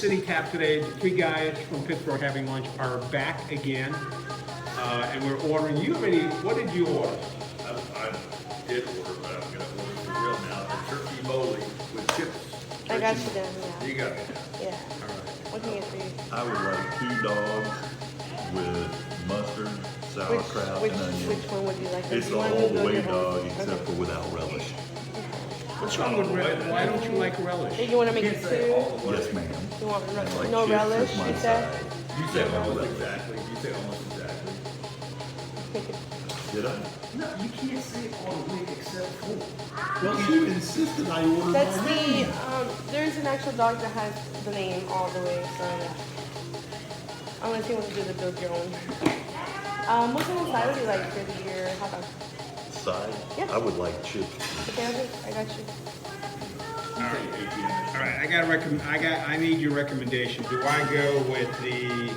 City Tap today. The three guys from Pittsboro having lunch are back again, and we're ordering. What did you order? I did order, but I'm gonna order for real now. A turkey bowling with chips. I got you down, yeah. You got it. Yeah. All right. What can I get for you? I would like 2 dogs with mustard, sauerkraut, and onion. Which one would you like? It's You all want me to the go way get one? dog except Okay. for without relish. What's wrong with relish? Why don't you like relish? You want to make it Can't say two? all the way. Yes, ma'am. You want I like no chips relish, with my you said? side. You said almost exactly. You said almost exactly. Did I? No, you can't say all the way except for. Well, she insisted I ordered That's my name. there's an actual dog that has the name all the way, so I'm gonna see what to do to build your own. What kind of side would you like for your hot dog? Side? Yeah. I would like chips. Okay, I got you. All right, I need your recommendation. Do I go with the,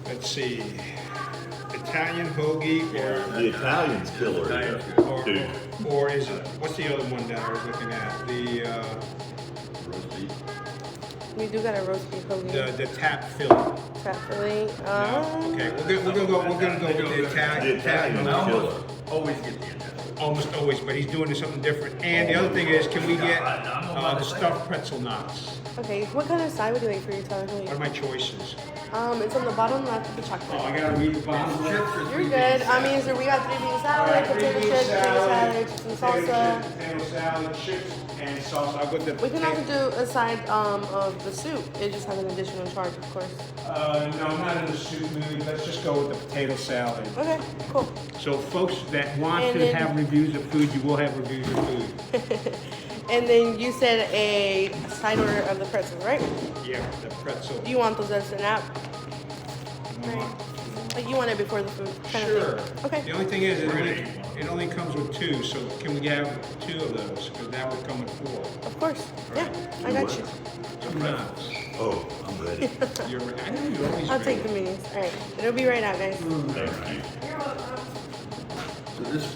let's see, Italian hoagie The Italian's killer. Italian's yeah. good. Dude. or is it, what's the other one that I was looking at? Roast beef. We do got a roast beef hoagie. The tap filling. Trap filling. No? Okay, we're gonna go with the Italian. The Italian's I killer. always get the Italian. Almost always, but he's doing something different. And the other thing is, can we get the stuffed pretzel knots? Okay, what kind of side would you like for your Italian What are hoagie? my choices? It's on the bottom left of the chocolate. Oh, I gotta read the bottom. You're good. So we got 3 bean salad, potato chips, potato salad, chips and salsa. Potato salad, chips, and salsa. I'll go with the We can also do a side of the soup. It just has an additional charge, of course. No, I'm not in the soup mood. Let's just go with the potato salad. Okay, cool. So folks that want And to then- have reviews of food, you will have reviews of food. And then you said a side order of the pretzel, right? Yeah, the pretzel. Do you want those as an app? Like you want it before the food kind Sure. of thing? Okay. The only thing is, it only comes with 2, so can we have 2 of those? Because that would come with 4. Of course. Yeah, I got you. 2 knots. Oh, I'm ready. I know you're always I'll ready. take the minis. All right. It'll be right out, guys. Thank you. So this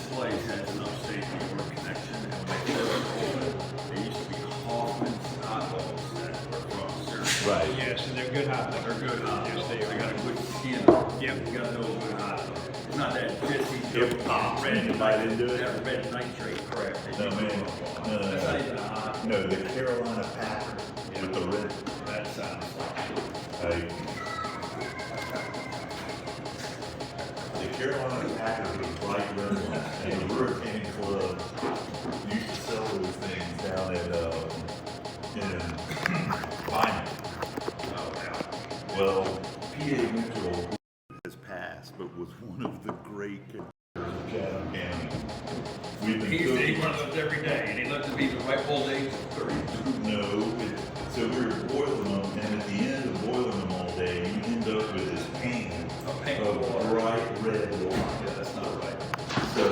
place has an upstate New York connection, and when they first opened, there used to be Hoffman's hot dogs that were from Syria. Right. Yes, and they're good hot dogs. They're good hot dogs. Yes, they They are. got a good skin. Yep. You gotta know a good hot dog. It's not that jitty, Hip hop. You bite into it? that red nitrate crap. that No, you man. do. No, That's not even a hot. No, the Carolina Packer with the red. That sounds like. Hey. The Carolina Packer with bright red ones, and the Hurricane Club used to sell those things down in Bynum. Oh, yeah. Well, P.A. Mitchell has passed, but was one of the great characters of Chatham County. We've been He used to eat cooking. one of those every day, and he lived to be the ripe old age of 32. No, so we were boiling them, and at the end of boiling them all day, you end up with this pan A pan of of water. bright red wine. Yeah, that's not right. So,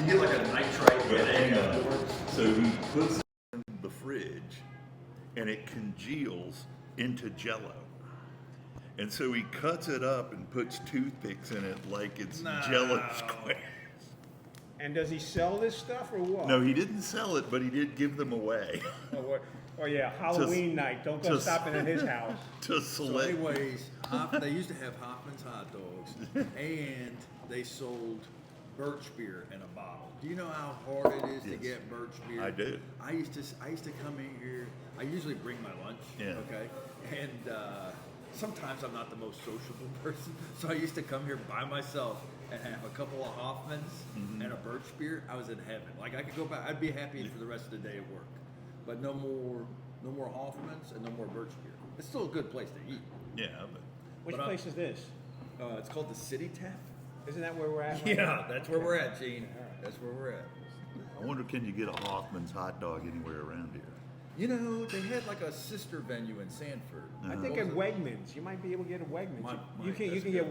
You get like a nitrite but red egg hang on. afterwards. So he puts it in the fridge, and it congeals into Jello. And so he cuts it up and puts toothpicks in it like it's Jello squares. And does he sell this stuff or what? No, he didn't sell it, but he did give them away Oh yeah, Halloween night. Don't go just- stopping at his house. to So select. anyways, they used to have Hoffman's hot dogs, and they sold Birch Beer in a bottle. Do you know how hard it is to Yes. get Birch Beer? I do. I used to come in here. I usually bring my lunch. Yeah. Okay. And sometimes I'm not the most sociable person, so I used to come here by myself and have a couple of Hoffmans Mm-hmm. and a Birch Beer. I was in heaven. Like I could go back. I'd be happy for the rest of the day at work. But no more Hoffmans and no more Birch Beer. It's still a good place to eat. Yeah, but Which But I'm- place is this? It's called the City Tap. Isn't that where we're at? right Yeah, now? that's where we're at, Gene. That's where we're at. I wonder, can you get a Hoffman's hot dog anywhere around here? You know, they had like a sister venue in Sanford. I think at Wegmans. You might be able to get a Wegmans. You can that's get good.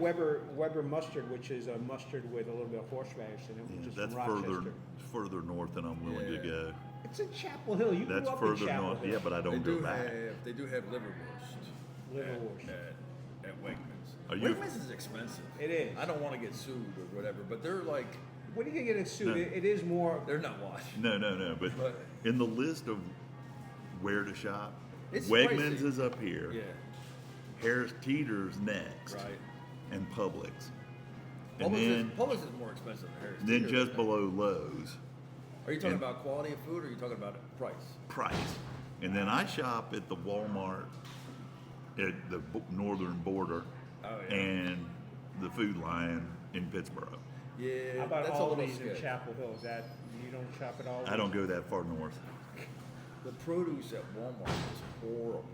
Weber mustard, which is a mustard with a little bit of horseradish in it, Yeah, which is that's from Rochester. further north than I'm willing to Yeah. go. It's in Chapel Hill. You That's grew up further in Chapel north. Hill. Yeah, but I don't go back. They do have liverwurst. Liverwurst. At Wegmans. Are you- Wegmans is expensive. It is. I don't want to get sued or whatever, but they're like, What are you gonna get in suit? No. It is more. they're not washed. No, but But- in the list of where to shop, It's Wegmans pricey. is up here. Yeah. Harris Teeter's next. Right. And Publix. And Publix is more expensive than Harris then Teeter, just isn't it? below Lowe's, Are you talking and- about quality of food, or are you talking about price? price. And then I shop at the Walmart at the northern border Oh, yeah. and the Food Lion in Pittsboro. Yeah, How about that's a all little these in sketchy. Chapel Hill? Is that, you don't shop at all? I don't go that far north. The produce at Walmart is horrible.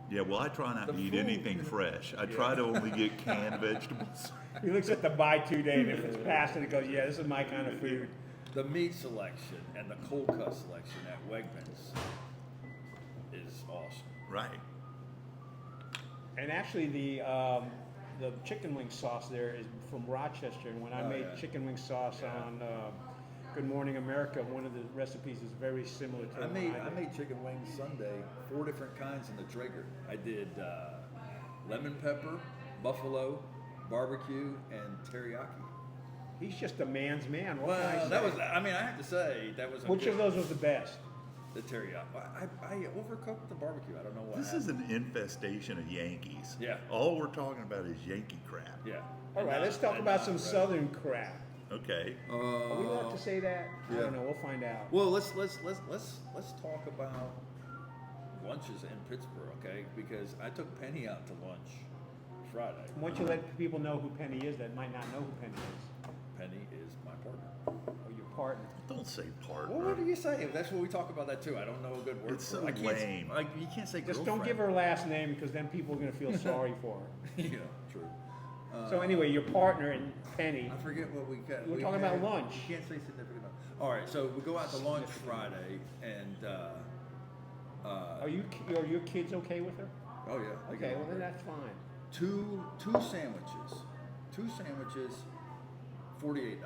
Yeah, well, I try not The to eat food- anything fresh. I try to only get canned vegetables. He looks at the buy 2 day, and if it's past it, he goes, yeah, this is my kind of food. The meat selection and the cold cut selection at Wegmans is awesome. Right. And actually, the chicken wing sauce there is from Rochester. And when I Oh, made yeah. chicken wing sauce on Good Morning America, one of the recipes is very similar to I the made one I did. made chicken wings Sunday, 4 different kinds in the Traeger. I did lemon pepper, buffalo, barbecue, and teriyaki. He's just a man's man. What can I Well, say? that was. I mean, I have to say that was. A Which good, of those was the best? The teriyaki. I overcooked the barbecue. I don't know why. This is an infestation of Yankees. Yeah. All we're talking about is Yankee crap. Yeah. All right, let's talk about some Southern crap. Okay. Are we allowed to say that? I yeah. don't know. We'll find out. Well, let's talk about lunches in Pittsburgh, okay? Because I took Penny out to lunch Friday. Why don't you let people know who Penny is that might not know who Penny is? Penny is my partner. Or your partner. Don't say partner. Well, what do you say? That's what we talk about that too. I don't know a good word It's for so it. I can't, lame. Like you can't say Just girlfriend. don't give her last name because then people are going to feel sorry for her. Yeah, true. So anyway, your partner and Penny. I forget what we got. We're talking about lunch. You can't say significant. All right, so we go out to lunch Friday, and Are your kids okay with her? oh yeah. they Okay, get well then it. that's fine. Two sandwiches, $48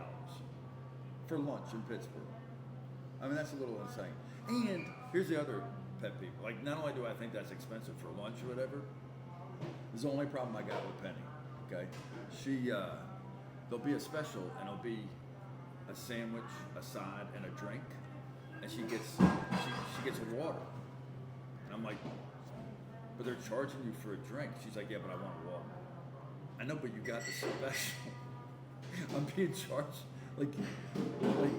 for lunch in Pittsburgh. I mean, that's a little insane. And here's the other pet peeve. Like, not only do I think that's expensive for lunch or whatever, this is the only problem I got with Penny. Okay, there'll be a special, and it'll be a sandwich, a side, and a drink, and she gets a water, and I'm like, but they're charging you for a drink. She's like, yeah, but I want a water. I know, but you got the special. I'm being charged like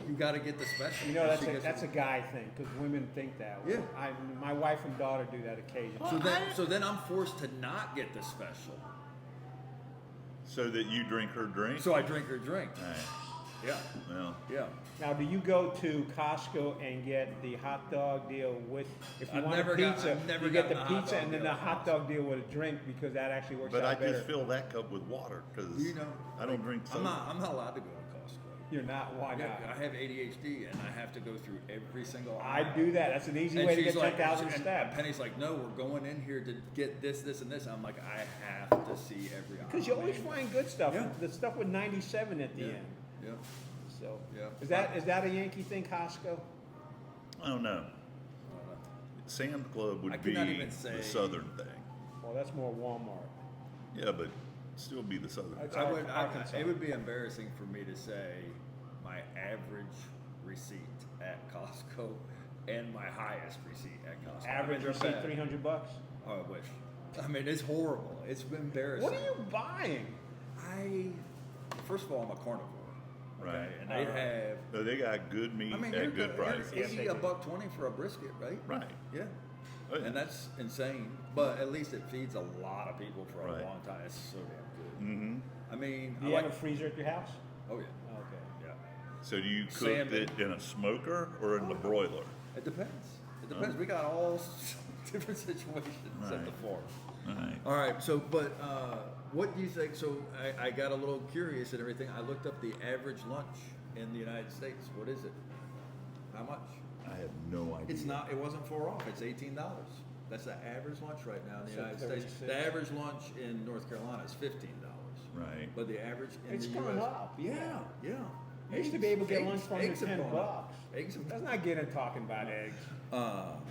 you got to get the special. You know, She gets that's a guy thing because women think that way. Yeah. My wife and daughter do that occasionally. So then I'm forced to not get the special. So that you drink her drink? So I drink her drink. All right. Yeah, Well, yeah. Now, do you go to Costco and get the hot dog deal with, if you I've want never a got- pizza, I've never you get the gotten a hot pizza dog and then deal the at hot Costco. dog deal with a drink because that actually works but I out better. just fill that cup with water because You know, I don't drink soda. I'm not allowed to go to Costco. You're not, why Yeah, not? I have ADHD and I have to go through every single I aisle. do that. That's an easy And way to she's get like- 10,000 and steps. Penny's like, no, we're going in here to get this, this, and this. I'm like, I have to see every aisle. Because you always find good stuff. Yeah. The stuff with 97 at the Yeah. end. Yeah. So, Yeah. is that a Yankee thing, Costco? I don't know. Sam's Club I would be cannot even say- the southern thing. Well, that's more Walmart. Yeah, but still be the southern It's thing. Arkansas. It would be embarrassing for me to say my average receipt at Costco and my highest receipt at Costco. Average I mean, receipt, they're bad. $300. Oh, I wish. I mean, it's horrible. It's embarrassing. What are you buying? First of all, I'm a carnivore. Okay? Right. And they have. So they got good meat I mean, at good prices. Yes, they $80 do. $1.20 for a brisket, right? Right. Yeah. Oh, yeah. And that's insane. But at least it feeds a lot of people for a Right. long time. It's so damn good. Mm-hmm. I mean, Do you have a freezer at your house? Oh yeah. Okay. Yeah. So do you cook Salmon. it in a smoker or in the broiler? It depends. It depends. We got all different situations at Right. the farm. All right. All right. So, but what do you think? So I got a little curious and everything. I looked up the average lunch in the United States. What is it? How much? I have no idea. It's not. It wasn't $4 off. It's $18. That's the average lunch right now in the So United States. 36. The average lunch in North Carolina is $15. Right. But the average in It's the gone US, up. Yeah, yeah. I used to be able to get lunch Eggs- from eggs for have $10. gone up. Eggs have Let's not get into talking about eggs.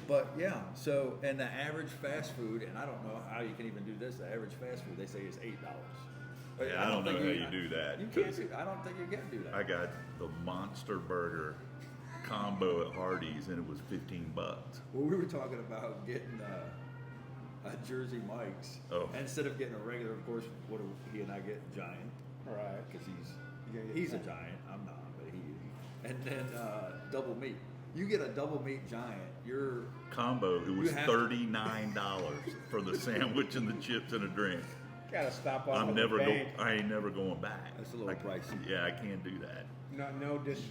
But yeah, so and the average fast food, and I don't know how you can even do this. The average fast food they say is $8. But Yeah, I don't know think how you do that. You can't. I don't think you can do that. I got the monster burger combo at Hardee's and it was $15. Well, we were talking about getting a Jersey Mike's. Oh. Instead of getting a regular, of course, what do he and I get? Giant. Right. Because he's a giant. I'm not, but he. And then double meat. You get a double meat giant, you're Combo, it was You have to- $39 for the sandwich and the chips and a drink. Gotta stop off I'm at never the bank. I ain't never going back. That's a little pricey. Yeah, I can't do that.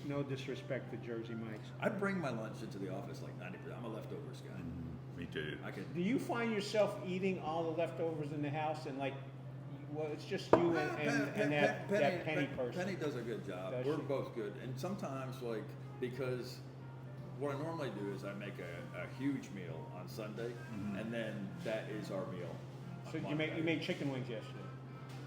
No disrespect to Jersey Mike's. I bring my lunch into the office like 90%. I'm a leftovers guy. Me too. I can. Do you find yourself eating all the leftovers in the house and like, well, it's just you and that Penny person? Penny does a good job. Does We're she? both good, and sometimes like because what I normally do is I make a huge meal on Sunday, and then that is our meal. on So you Monday. made chicken wings yesterday.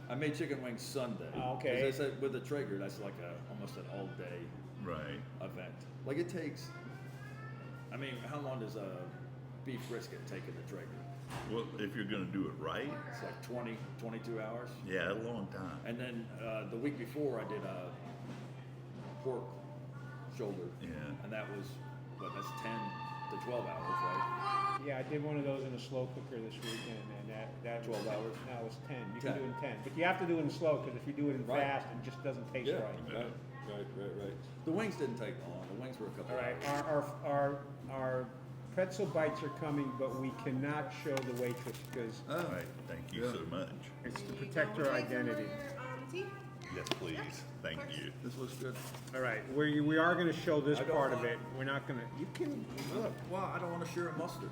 I made chicken wings Sunday. Oh, okay. As I said, with the Traeger, that's like almost an all day Right. event. Like it takes. I mean, how long does a beef brisket take in the Traeger? Well, if you're gonna do it right, It's like 20, 22 hours. yeah, a long time. And then the week before, I did a pork shoulder. Yeah. And that was, that's 10 to 12 hours, right? Yeah, I did one of those in a slow cooker this weekend, and that 12 hours? No, it was 10. You 10. can do it in 10, but you have to do it in slow because if you do it in Right. fast, it just doesn't taste right. Right. The wings didn't take long. The wings were a couple All right, hours. our pretzel bites are coming, but we cannot show the waitress because Oh. Right. Thank you Yeah. so much. it's to protect her identity. Tea? Yes, please. Thank you. This looks good. All right, we are going to show this I don't part of want- it. We're not going to. You can look. Well, I don't want to share a mustard.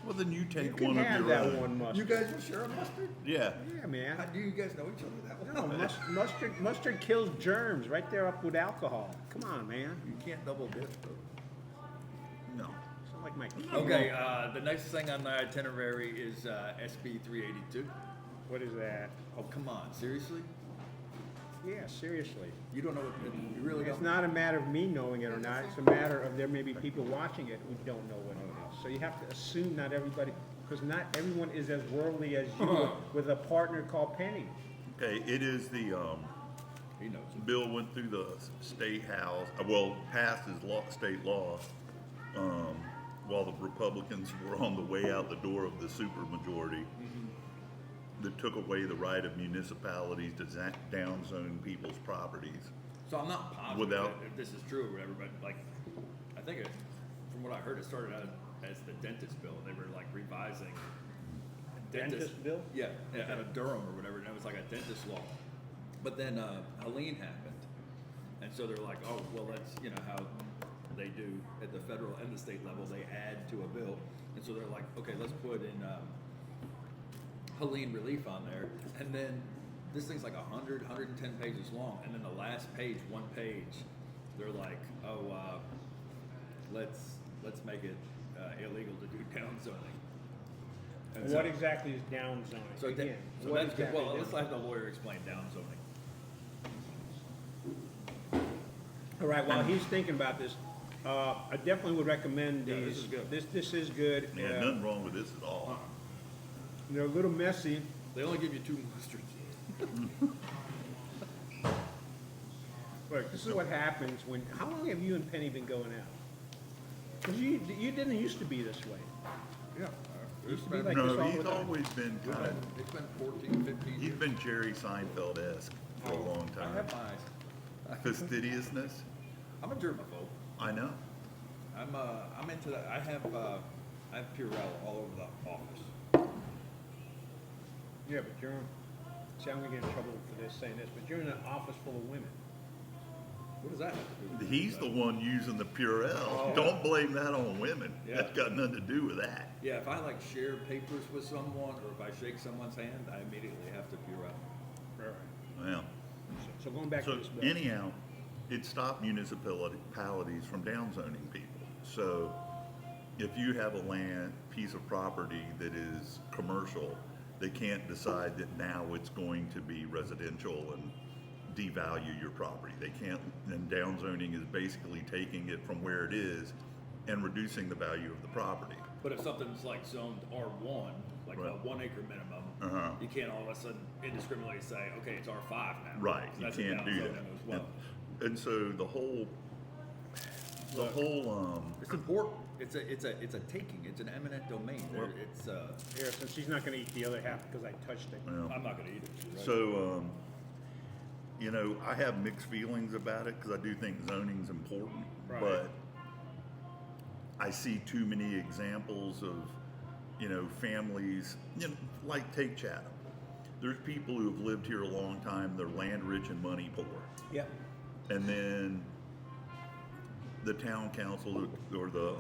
Well, then you You take can one of have your that own. one mustard. You guys will share a mustard? Yeah. Yeah, How man. do you guys know each other that well? No, mustard kills germs right there up with alcohol. Come on, man. You can't double dip though. No. Sound like my kid. Okay, the next thing on the itinerary is SB 382. What is that? Oh, come on, seriously? Yeah, seriously. You don't know what you really It's don't? not a matter of me knowing it or not. It's a matter of there may be people watching it who don't know what it is. So you have to assume not everybody, because not everyone is as worldly as you with a partner called Penny. Okay, it is the He knows it. bill went through the state house, well, passed as state law, while the Republicans were on the way out the door of the supermajority that took away the right of municipalities to downzone people's properties. So I'm not positive Without- if this is true or whatever, but like, I think it, from what I heard, it started out as the dentist bill. They were like revising Dentist bill? Yeah, out of Durham or whatever, and it was like a dentist law. But then Galin happened, and so they're like, oh, well, that's how they do at the federal and the state level. They add to a bill, and so they're like, okay, let's put in Galin relief on there, and then this thing's like 110 pages long, and then the last page, one page, they're like, oh, let's make it illegal to do down zoning. And And so- what exactly is down zoning? so, Again, so what that's good. exactly Well, is- let's have the lawyer explain down zoning. All right, while he's thinking about this, I definitely would recommend Yeah, these. this is good. This is good. Yeah, nothing wrong with this at all. They're a little messy. They only give you 2 mustards. Look, this is what happens when. How long have you and Penny been going out? Because you didn't used to be this way. Yeah. Used to be like this No, all he's the time. always been kind of, It's been 14, 15 he's years. been Jerry Seinfeld-esque for a long I time. have my. Fastidiousness, I'm a germaphobe. I know. I'm into that. I have Purell all over the office. Yeah, but you're. See, I'm gonna get in trouble for this saying this, but you're in an office full of women. What does that have to do with it? He's the one using the Purell. Oh. Don't blame that on women. Yeah. That's got nothing to do with that. Yeah, if I like share papers with someone or if I shake someone's hand, I immediately have to Purell. Right. Well, So going back so to this bill. anyhow, it stopped municipalities from downzoning people. So if you have a piece of property that is commercial, they can't decide that now it's going to be residential and devalue your property. They can't, and downzoning is basically taking it from where it is and reducing the value of the property. But if something's like zoned R1, like a Right. 1 acre minimum, Uh-huh. you can't all of a sudden indiscriminately say, okay, it's R5 now. Right, So you that's a can't do downzoning that. as well. And so the whole The whole It's important. It's a taking. It's an eminent domain. Well- It's Here, since she's not gonna eat the other half because I touched it. well, I'm not gonna eat it. Right? so you know, I have mixed feelings about it because I do think zoning's important, Right. but I see too many examples of, you know, families, you know, like take Chatham. There's people who have lived here a long time, they're land rich and money poor. Yep. And then the town council or the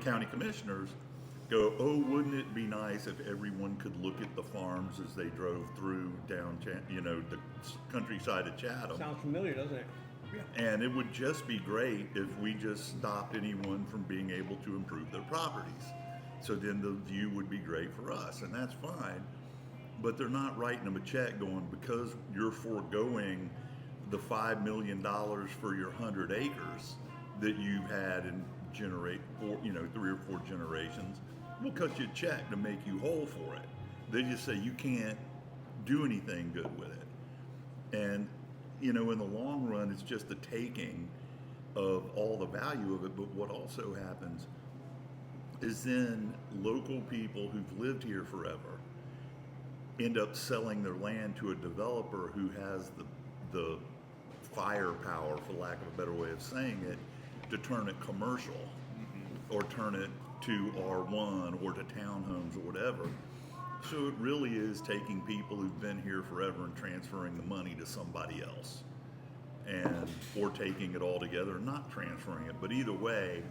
county commissioners go, oh, wouldn't it be nice if everyone could look at the farms as they drove through down, you know, the countryside of Chatham. Sounds familiar, doesn't it? And it would just be great if we just stopped anyone from being able to improve their properties. So then the view would be great for us, and that's fine. But they're not writing them a check going, because you're foregoing the $5 million for your 100 acres that you've had in generate 3 or 4 generations. We'll cut you a check to make you whole for it. They just say you can't do anything good with it. And you know, in the long run, it's just the taking of all the value of it. But what also happens is then local people who've lived here forever end up selling their land to a developer who has the firepower, for lack of a better way of saying it, to turn it commercial or turn it to R1 or to townhomes or whatever. So it really is taking people who've been here forever and transferring the money to somebody else, and or taking it all together and not transferring it. But either way,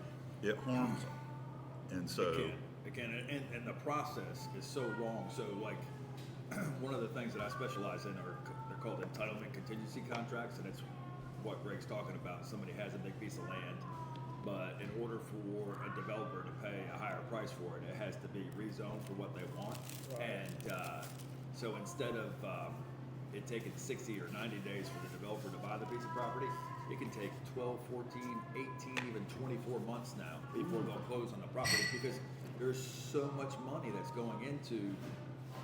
it harms them. And so It can. And the process is so wrong. So like one of the things that I specialize in they're called entitlement contingency contracts, and it's what Greg's talking about. Somebody has a big piece of land, but in order for a developer to pay a higher price for it, it has to be rezoned for what they want. Right. And so instead of it taking 60 or 90 days for the developer to buy the piece of property, it can take 12, 14, 18, even 24 months now before they'll close on the property, because there's so much money that's going into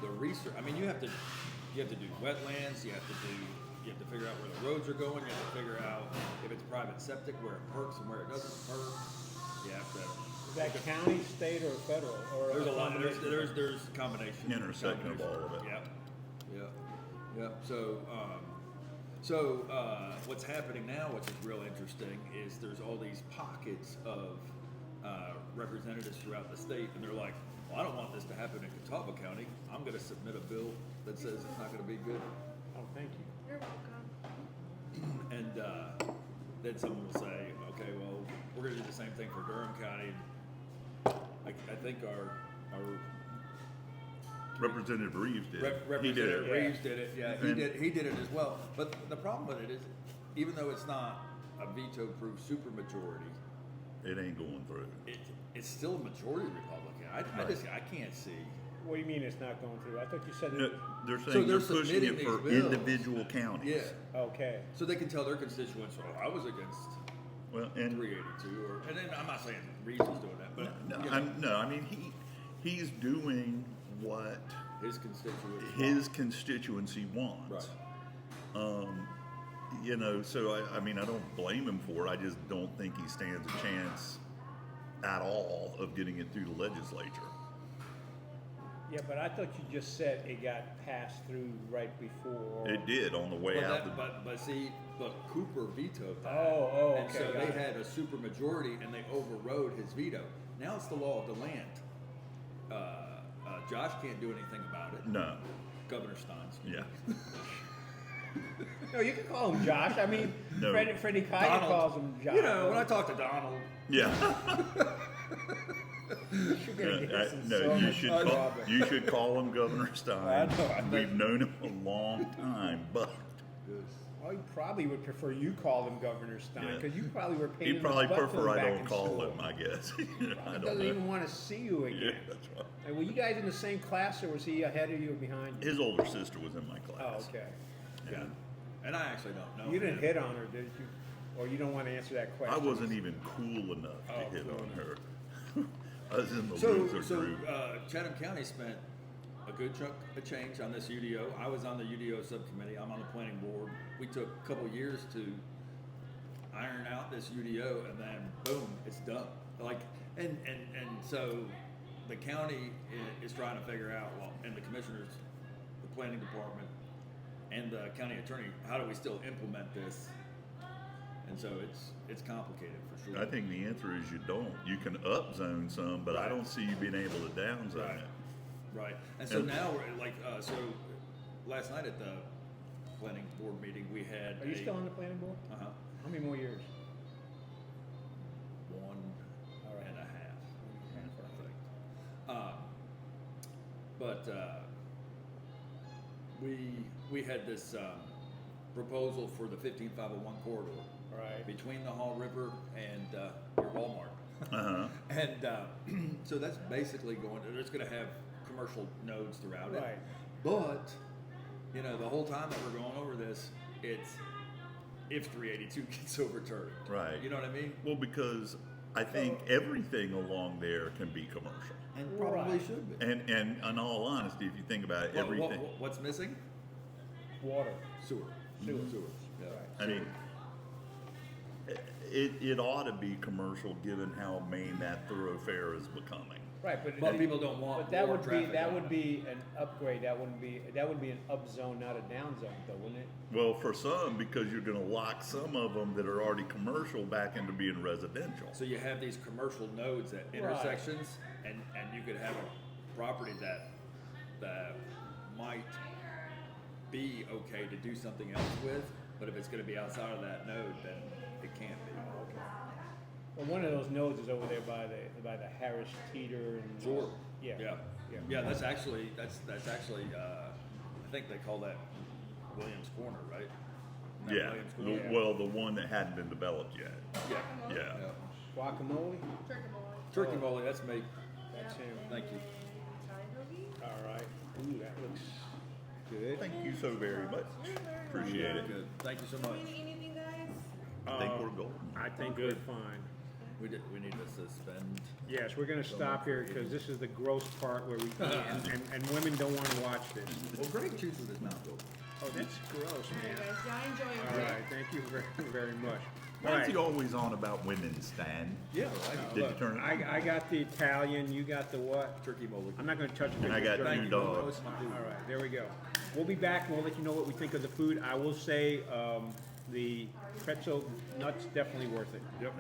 the research. I mean, you have to do wetlands, you have to figure out where the roads are going, you have to figure out if it's private septic, where it perks and where it doesn't perk. You have to. Is that county, state, or federal? Or There's a lot. combination? There's a combination. Intersection of all of it. Yep. So what's happening now, which is real interesting, is there's all these pockets of representatives throughout the state, and they're like, well, I don't want this to happen in Catawba County. I'm going to submit a bill that says it's not going to be good. Oh, thank you. You're welcome. And then someone will say, okay, well, we're going to do the same thing for Durham County. I think our Representative Reeves did. He did Representative it. Reeves did it. Yeah, And- he did it as well. But the problem with it is, even though it's not a veto-proof supermajority, It ain't going through. it's still a majority Republican. I can't see. What do you mean it's not going through? I thought you said No, it. they're So saying they're they're pushing submitting it for these bills. individual counties. Yeah, Okay. so they can tell their constituents, "Oh, I was against Well, and 382," and then I'm not saying Reeves is doing that, but I mean he's doing what his constituents. his constituency wants. Right. You know, so I mean, I don't blame him for it. I just don't think he stands a chance at all of getting it through the legislature. Yeah, but I thought you just said it got passed through right before. It did on the way But, out. but Cooper vetoed that. Oh, And okay, so got they it. had a super majority, and they overrode his veto. Now it's the law of the land. Josh can't do anything about it. No. Governor Stein's. Yeah. No, you can call him Josh. I mean, No. Freddie Kaiser calls him Josh. You know, when I talk to Donald, Yeah. You're gonna get us in so No, much trouble. you should call him Governor Stein. I know. We've known him a long time, but Well, he probably would prefer you call him Governor Stein Yeah. because you probably were paying he'd him probably his butt prefer I back don't in call school. him, I guess. I He don't doesn't know. even want to see you Yeah, again. that's right. Like, were you guys in the same class, or was he ahead of you or behind you? His older sister was in my Oh, class. okay. Yeah. and I actually don't know. You didn't him. hit on her, did you? Or you don't want to answer that I question? wasn't even cool enough to Oh, hit cool on enough. her. I was in the loser group. Chatham County spent a good chunk of change on this UDO. I was on the UDO subcommittee. I'm on the planning board. We took a couple years to iron out this UDO, and then boom, it's done. Like, and so the county is trying to figure out, well, and the commissioners, the planning department, and the county attorney, how do we still implement this? And so it's complicated for sure. I think the answer is you don't. You can up zone some, but I don't see you being able to down zone Right. it. Right. And so now we're like, so last night at the planning board meeting, we had. Are you still on the planning board? Uh-huh. How many more years? 1.5. Perfect. But we had this proposal for the 15501 corridor Right. between the Hall River and your Walmart. Uh-huh. And so that's basically it's going to have commercial nodes throughout Right. it. But, you know, the whole time that we're going over this, it's if 382 gets overturned. Right. You know what I mean? Well, because I think everything along there can be commercial. And probably Right. should be. And in all honesty, if you think about it, everything. What's missing? Water. Sewer. Sewer. Yeah. I mean, it ought to be commercial given how main that thoroughfare is becoming. Right, But people don't want But that more would be traffic that on would it. be an upgrade. That would be an up zone, not a down zone, though, wouldn't it? Well, for some, because you're going to lock some of them that are already commercial back into being residential. So you have these commercial nodes at intersections, and you could have a property that might be okay to do something else with, but if it's going to be outside of that node, then it can't be. Well, one of those nodes is over there by the Harris Teeter and Sure. Yeah. Yeah. That's actually I think they call that Williams Corner, right? Isn't that Yeah. Williams Corner? Yeah. Well, the one that hadn't been developed yet. Yeah. Yeah. Guacamole. Turkey moly. That's me. That's him. Thank you. All right. Ooh, that looks good. Thank you so very much. Appreciate it. Good. Thank you so much. Anything, guys? I think we're golden. I think we're fine. We need to suspend. Yes, we're gonna stop here because this is the gross part where we eat, and women don't want to watch this. Well, Greg chews with his mouth open. Oh, that's gross, Okay, man. guys. Y'all enjoy All your right, thank you very, very much. Why All is he right. always on about women, Stan? Yeah, right. Did you Look, turn it? I got the Italian, you got the what? Turkey moly. I'm not gonna touch it. And I got All two dogs. right, there we go. We'll be back and we'll let you know what we think of the food. I will say, the pretzel nuts definitely worth it. Yep.